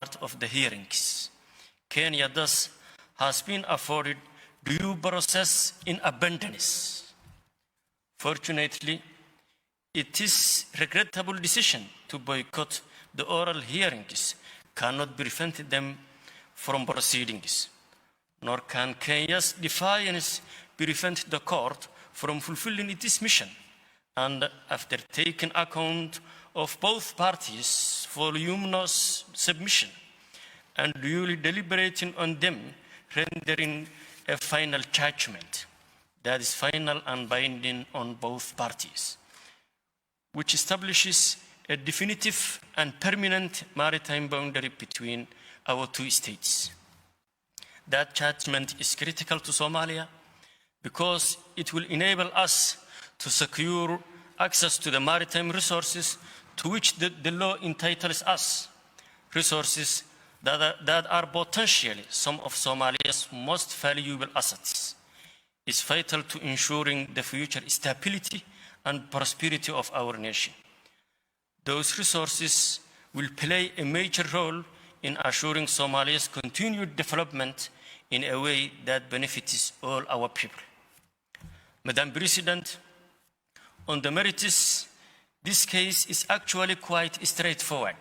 of the hearings. Kenya thus has been afforded due process in abundance. Fortunately, it is a regrettable decision to boycott the oral hearings cannot prevent them from proceedings, nor can Kenya's defiance prevent the court from fulfilling its mission. And after taking account of both parties' voluminous submission and duly deliberating on them, rendering a final judgment that is final and binding on both parties, which establishes a definitive and permanent maritime boundary between our two states. That judgment is critical to Somalia because it will enable us to secure access to the maritime resources to which the law entitles us, resources that are potentially some of Somalia's most valuable assets. Is vital to ensuring the future stability and prosperity of our nation. Those resources will play a major role in assuring Somalia's continued development in a way that benefits all our people. Madam President, on the merits, this case is actually quite straightforward.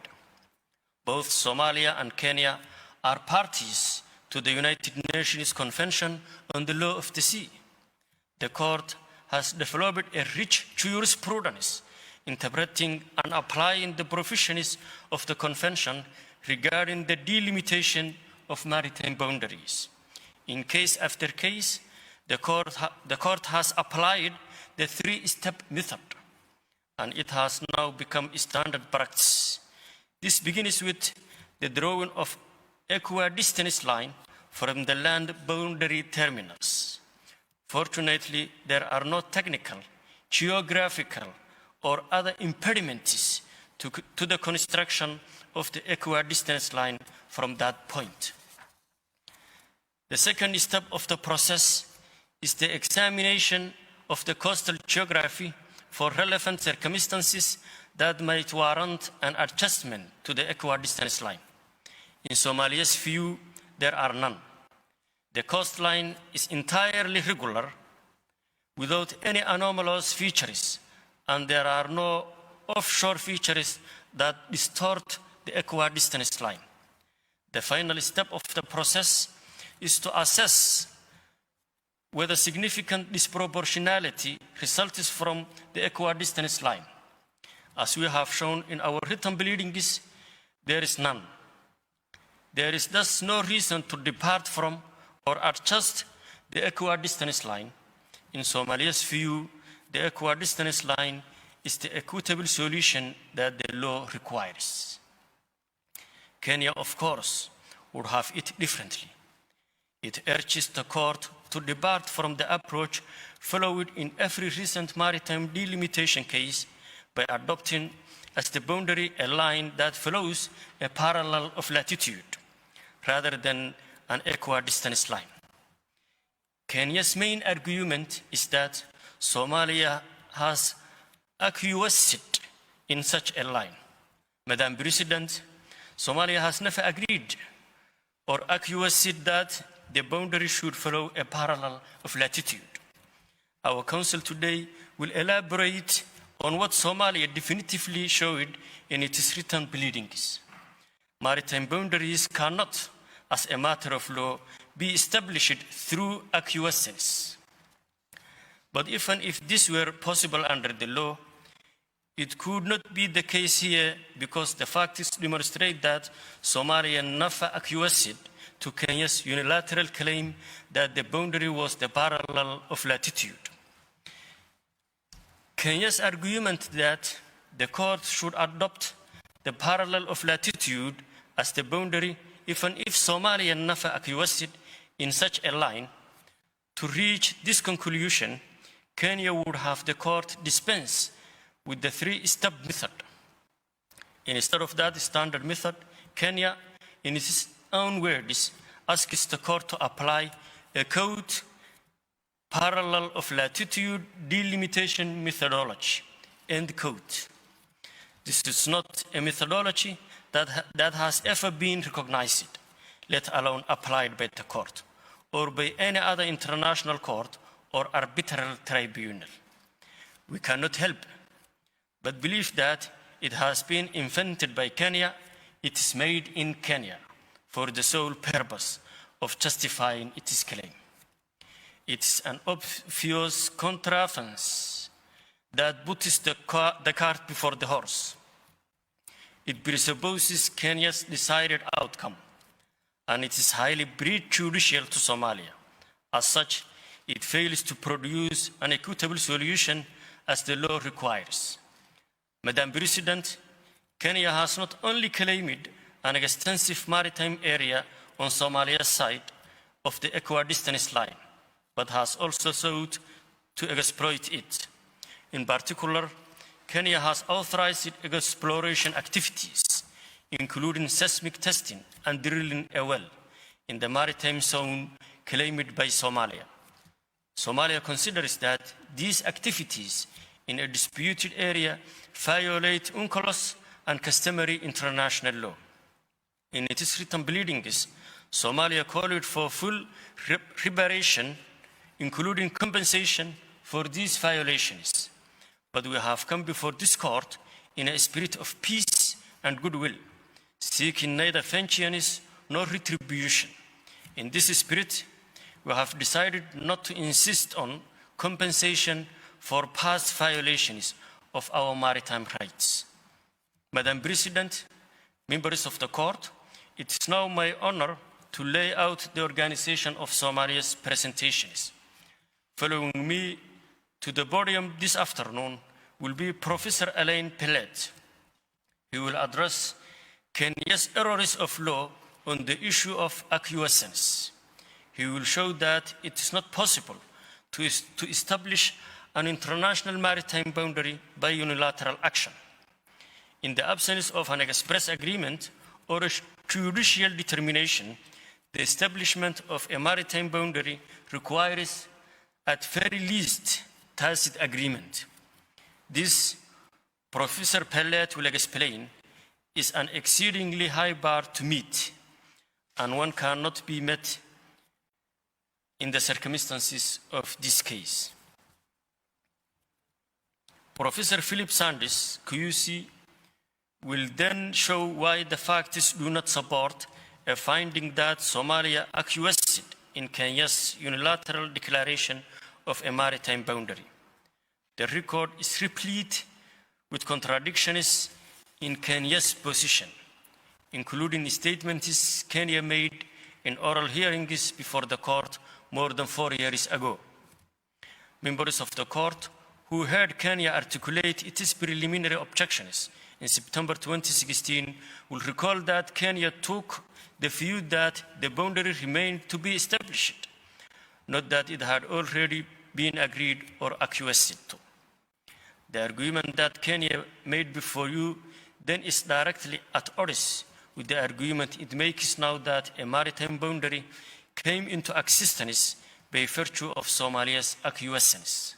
Both Somalia and Kenya are parties to the United Nations Convention on the Law of the Sea. The court has developed a rich jurisprudence interpreting and applying the provisions of the Convention regarding the delimitation of maritime boundaries. In case after case, the court has applied the three-step method, and it has now become standard practice. This begins with the drawing of equidistance line from the land boundary terminals. Fortunately, there are no technical, geographical, or other impediments to the construction of the equidistance line from that point. The second step of the process is the examination of the coastal geography for relevant circumstances that might warrant an adjustment to the equidistance line. In Somalia's view, there are none. The coastline is entirely regular, without any anomalous features, and there are no offshore features that distort the equidistance line. The final step of the process is to assess whether significant disproportionality results from the equidistance line. As we have shown in our written pleadings, there is none. There is thus no reason to depart from or adjust the equidistance line. In Somalia's view, the equidistance line is the equitable solution that the law requires. Kenya, of course, would have it differently. It urges the court to depart from the approach followed in every recent maritime delimitation case by adopting as the boundary a line that follows a parallel of latitude rather than an equidistance line. Kenya's main argument is that Somalia has acquiesced in such a line. Madam President, Somalia has never agreed or acquiesced that the boundary should follow a parallel of latitude. Our council today will elaborate on what Somalia definitively showed in its written pleadings. Maritime boundaries cannot, as a matter of law, be established through acquiescence. But even if this were possible under the law, it could not be the case here because the facts demonstrate that Somalia never acquiesced to Kenya's unilateral claim that the boundary was the parallel of latitude. Kenya's argument that the court should adopt the parallel of latitude as the boundary, even if Somalia never acquiesced in such a line, to reach this conclusion, Kenya would have the court dispense with the three-step method. Instead of that standard method, Kenya, in its own words, asks the court to apply a quote parallel of latitude delimitation methodology, end quote. This is not a methodology that has ever been recognized, let alone applied by the court or by any other international court or arbitral tribunal. We cannot help but believe that it has been invented by Kenya, it is made in Kenya for the sole purpose of justifying its claim. It is an obvious contrivance that puts the cart before the horse. It presupposes Kenya's desired outcome, and it is highly prejudicial to Somalia. As such, it fails to produce an equitable solution as the law requires. Madam President, Kenya has not only claimed an extensive maritime area on Somalia's side of the equidistance line, but has also sought to exploit it. In particular, Kenya has authorized exploration activities, including seismic testing and drilling a well in the maritime zone claimed by Somalia. Somalia considers that these activities in a disputed area violate UNCLOS and customary international law. In its written pleadings, Somalia called for full reparation, including compensation for these violations. But we have come before this court in a spirit of peace and goodwill, seeking neither vengeance nor retribution. In this spirit, we have decided not to insist on compensation for past violations of our maritime rights. Madam President, members of the court, it is now my honor to lay out the organization of Somalia's presentations. Following me to the podium this afternoon will be Professor Alain Pellet. He will address Kenya's errors of law on the issue of acquiescence. He will show that it is not possible to establish an international maritime boundary by unilateral action. In the absence of an express agreement or a judicial determination, the establishment of a maritime boundary requires, at very least, tacit agreement. This, Professor Pellet will explain, is an exceedingly high bar to meet, and one cannot be met in the circumstances of this case. Professor Philip Sanders, QC, will then show why the facts do not support a finding that Somalia acquiesced in Kenya's unilateral declaration of a maritime boundary. The record is replete with contradictions in Kenya's position, including statements Kenya made in oral hearings before the court more than 4 years ago. Members of the court who heard Kenya articulate its preliminary objections in September 2016 will recall that Kenya took the view that the boundary remained to be established, not that it had already been agreed or acquiesced to. The argument that Kenya made before you then is directly at odds with the argument it makes now that a maritime boundary came into existence by virtue of Somalia's acquiescence.